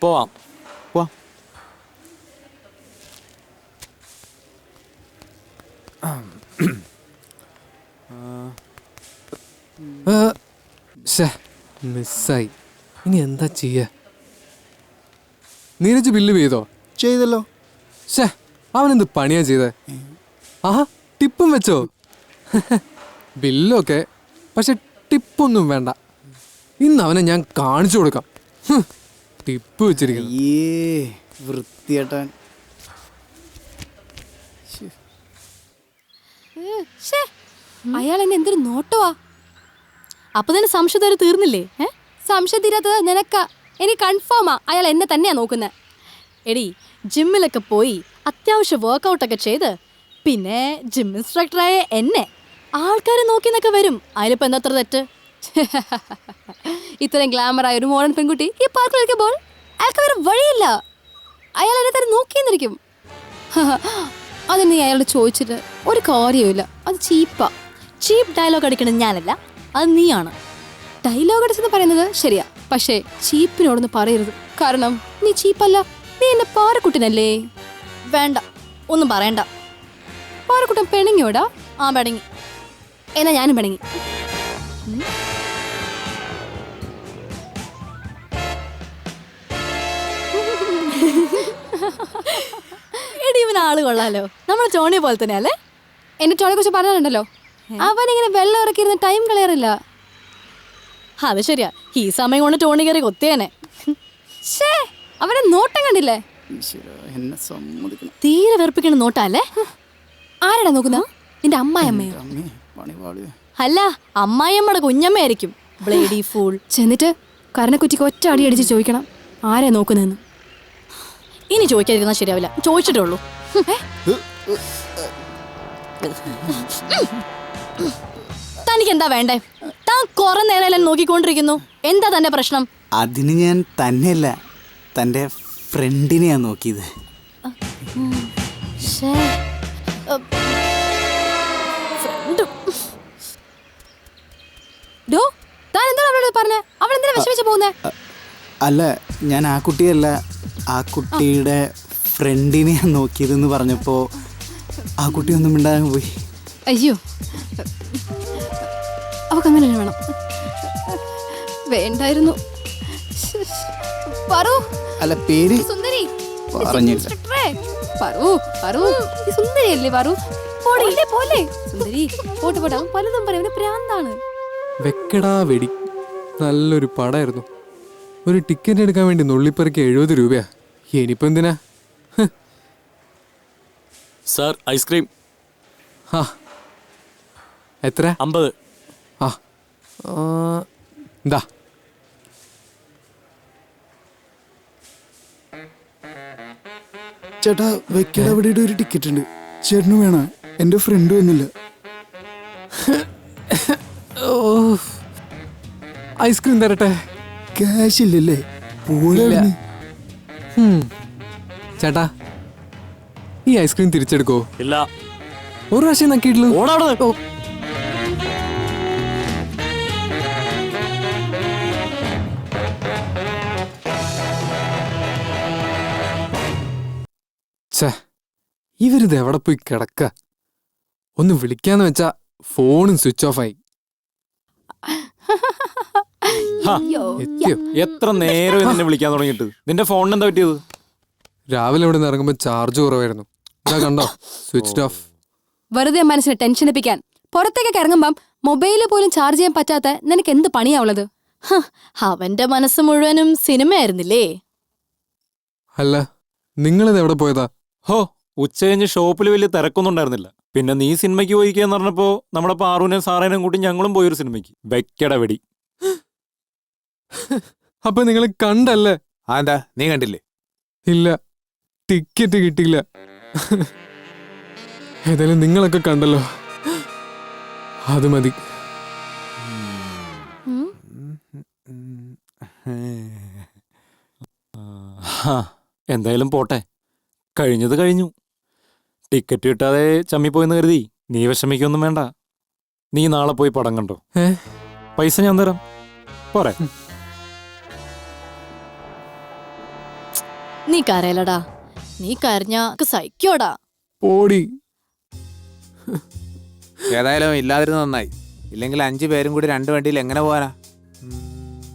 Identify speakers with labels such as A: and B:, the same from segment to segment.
A: പോവാം.
B: പോവാം.
C: മിസ്സായി. ഇനി എന്താ ചെയ്യ? നീരജ് ബില്ല് ചെയ്തോ?
B: ചെയ്തല്ലോ.
C: അവനെന്ത് പണിയാ ചെയ്തേ? ആഹാ, ടിപ്പും വെച്ചോ? ബില്ലൊക്കെ, പക്ഷെ ടിപ്പൊന്നും വേണ്ട. ഇന്ന് അവനെ ഞാൻ കാണിച്ചു കൊടുക്കാം. ടിപ്പ് വെച്ചിരിക്കുന്നു.
B: വൃത്തിയേട്ടാൻ.
D: അയാൾ എന്നെ എന്തൊരു നോട്ടവാ. അപ്പൊ തന്നെ സംശയം തീർന്നില്ലേ? സംശയം തീരാത്തത് നിനക്കാ. എനിക്ക് കൺഫേമാ അയാൾ എന്നെ തന്നെയാ നോക്കുന്നത്. എടി, ജിമ്മിലൊക്കെ പോയി അത്യാവശ്യം വർക്കൗട്ടൊക്കെ ചെയ്ത് പിന്നെ ജിം ഇൻസ്ട്രക്ടറായ എന്നെ ആൾക്കാർ നോക്കിന്നൊക്കെ വരും. അതിലിപ്പോൾ എന്താ അത്ര തെറ്റ്? ഇത്രയും ഗ്ലാമറായ ഒരു മോഡേൺ പെൺകുട്ടി ഈ പാർക്കിൽ കളിക്കുമ്പോൾ അയാൾക്ക് വേറെ വഴിയില്ല. അയാൾ എന്നെ തന്നെ നോക്കിയെന്നിരിക്കും. അത് നീ അയാളോട് ചോദിച്ചിട്ട് ഒരു കാര്യവുമില്ല. അത് ചീപ്പാ. ചീപ്പ് ഡയലോഗ് അടിക്കണത് ഞാനല്ല, അത് നീയാണ്. ഡയലോഗ് അടിച്ചെന്ന് പറയുന്നത് ശരിയാ, പക്ഷേ ചീപ്പിനോടൊന്ന് പറയരുത്. കാരണം നീ ചീപ്പല്ല, നീ എന്നെ പാറക്കുട്ടനല്ലേ. വേണ്ട, ഒന്നും പറയണ്ട. പാറക്കുട്ടൻ പെണങ്ങിയോടാ? ആ, പെണങ്ങി. എന്നാ ഞാനും പെണങ്ങി. എടി, ഇവൻ ആള് കൊള്ളാലോ. നമ്മളെ ടോണിയെ പോലെ തന്നെ അല്ലേ? എന്റെ ടോണിയെ കുറിച്ച് പറഞ്ഞിട്ടുണ്ടല്ലോ, അവനിങ്ങനെ വെള്ളം ഇറക്കിയിരുന്ന ടൈം കളയാറില്ല. അത് ശരിയാ, ഈ സമയം കൊണ്ട് ടോണി കയറി കൊത്തിയേനെ. അവനെ നോട്ടം കണ്ടില്ലേ? തീരെ വെറുപ്പിക്കണ നോട്ടല്ലേ? ആരാടാ നോക്കുന്ന? നിന്റെ അമ്മായിയമ്മയോ? അല്ല, അമ്മായിയമ്മയുടെ കുഞ്ഞമ്മയായിരിക്കും. Bloody fool. ചെന്നിട്ട് കരണക്കുറ്റിക്ക് ഒറ്റ അടി അടിച്ച് ചോദിക്കണം ആരാ നോക്കുന്നതെന്ന്. ഇനി ചോദിക്കാതിരുന്നാൽ ശരിയാവില്ല. ചോദിച്ചിട്ടേ ഉള്ളൂ. തനിക്ക് എന്താ വേണ്ടേ? താൻ കുറെ നേരം നോക്കിക്കൊണ്ടിരിക്കുന്നു. എന്താ തന്റെ പ്രശ്നം?
B: അതിന് ഞാൻ തന്നെയല്ല, തന്റെ ഫ്രണ്ടിനെയാ നോക്കിയത്. അല്ല, ഞാൻ ആ കുട്ടിയല്ല, ആ കുട്ടിയുടെ ഫ്രണ്ടിനെയാ നോക്കിയതെന്ന് പറഞ്ഞപ്പോ ആ കുട്ടി ഒന്നും മിണ്ടാതെ പോയി.
D: അയ്യോ, അവക്കങ്ങനെ വേണം. വേണ്ടായിരുന്നു.
B: അല്ല, പേര്
D: സുന്ദരി
B: പറഞ്ഞില്ല.
D: സുന്ദരിയല്ലേ പറു? പോലെ സുന്ദരി പോട്ട് പോട്ടെ. അവൻ പലതും പറയും. പ്രാന്താണ്.
C: വെക്കടാ വെടി. നല്ലൊരു പടായിരുന്നു. ഒരു ടിക്കറ്റ് എടുക്കാൻ വേണ്ടി നുള്ളിപ്പറക്കി 70 രൂപയാ. ഇനിയിപ്പോ എന്തിനാ?
A: Sir, ice cream.
C: എത്ര?
A: 50.
C: എന്താ?
B: ചേട്ടാ, വെക്കട അവിടെ ഒരു ടിക്കറ്റ് ഉണ്ട്. ചേട്ടന് വേണോ? എന്റെ ഫ്രണ്ട് വന്നില്ല.
C: ഐസ്ക്രീം തരട്ടെ?
B: ക്യാഷ് ഇല്ലല്ലേ?
C: ചേട്ടാ, ഈ ഐസ്ക്രീം തിരിച്ചെടുക്കോ?
A: ഇല്ല.
C: ഒരു പ്രാവശ്യം നക്കിയിട്ടുള്ളൂ. ഇവരിത് എവിടെ പോയി കിടക്ക? ഒന്ന് വിളിക്കാന്ന് വെച്ചാ ഫോണും സ്വിച്ച് ഓഫ് ആയി.
A: എത്ര നേരം നിന്നെ വിളിക്കാൻ തുടങ്ങിയിട്ട്? നിന്റെ ഫോണിന് എന്താ പറ്റിയത്?
C: രാവിലെ ഇവിടെ നിന്ന് ഇറങ്ങുമ്പോ ചാർജ് കുറവായിരുന്നു. കണ്ടോ, സ്വിച്ച് ഓഫ്.
D: വെറുതെ മനസ്സിനെ ടെൻഷനിപ്പിക്കാൻ. പുറത്തേക്കൊക്കെ ഇറങ്ങുമ്പം മൊബൈലിൽ പോലും ചാർജ് ചെയ്യാൻ പറ്റാത്ത നിനക്ക് എന്ത് പണിയാവുള്ളത്? അവന്റെ മനസ്സ് മുഴുവനും സിനിമയായിരുന്നില്ലേ?
C: അല്ല, നിങ്ങളിത് എവിടെ പോയതാ?
A: ഹോ, ഉച്ച കഴിഞ്ഞ് ഷോപ്പിൽ വലിയ തിരക്കൊന്നും ഉണ്ടായിരുന്നില്ല. പിന്നെ നീ സിനിമയ്ക്ക് പോയിക്കാന്ന് പറഞ്ഞപ്പോ നമ്മുടെ പാറുവിനെയും സാറേനെയും കൂട്ടി ഞങ്ങളും പോയൊരു സിനിമയ്ക്ക്. വെക്കട വെടി.
C: അപ്പൊ നിങ്ങൾ കണ്ടല്ലേ?
E: എന്താ, നീ കണ്ടില്ലേ?
C: ഇല്ല, ടിക്കറ്റ് കിട്ടിയില്ല. ഏതായാലും നിങ്ങളൊക്കെ കണ്ടല്ലോ, അത് മതി.
A: എന്തായാലും പോട്ടെ, കഴിഞ്ഞത് കഴിഞ്ഞു. ടിക്കറ്റ് കിട്ടാതെ ചമ്മിപ്പോയെന്ന് കരുതി നീ വിഷമിക്കൊന്നും വേണ്ട. നീ നാളെ പോയി പടം കണ്ടോ. പൈസ ഞാൻ തരാം, പോരെ?
E: നീ കരയലടാ, നീ കരഞ്ഞ സഹിക്കോടാ.
C: ഓടി.
F: ഏതായാലും ഇല്ലാതിരുന്ന നന്നായി. ഇല്ലെങ്കിൽ 5 പേരും കൂടി 2 വണ്ടിയിൽ എങ്ങനെ പോകാനാ?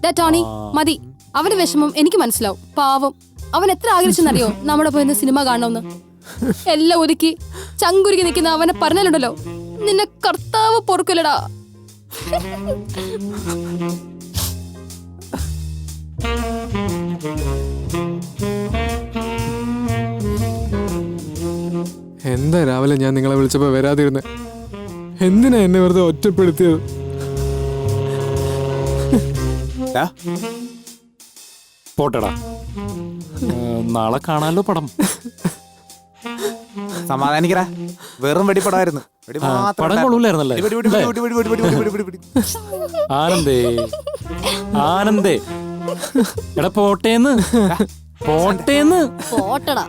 D: ദാ ടോണി മതി. അവന്റെ വിഷമം എനിക്ക് മനസ്സിലാവും. പാവം, അവൻ എത്ര ആഗ്രഹിച്ചെന്നറിയോ നമ്മുടെ പോയി സിനിമ കാണണമെന്ന്. എല്ലാം ഒതുക്കി ചങ്കുരുക്കി നിൽക്കുന്ന അവനെ പറഞ്ഞാലുണ്ടല്ലോ, നിന്നെ കർത്താവ് പൊറുക്കലടാ.
C: എന്താ രാവിലെ ഞാൻ നിങ്ങളെ വിളിച്ചപ്പോ വരാതിരുന്നെ? എന്തിനാ എന്നെ വെറുതെ ഒറ്റപ്പെടുത്തിയത്?
F: ടാ,
A: പോട്ടെടാ, നാളെ കാണാലോ പടം.
F: സമാധാനിക്കടാ. വെറും വെടിപ്പടമായിരുന്നു. വെടി
A: ആ,
F: മാത്രം
A: പടം
F: ഉണ്ടായിരുന്നു.
A: കൊള്ളൂലായിരുന്നല്ലേ?
F: വെടി, വെടി, വെടി, വെടി, വെടി, വെടി, വെടി, വെടി, വെടി, വെടി.
A: ആനന്ദേ, ആനന്ദേ, എടാ പോട്ടേന്ന്, പോട്ടേന്ന്.
E: പോട്ടടാ.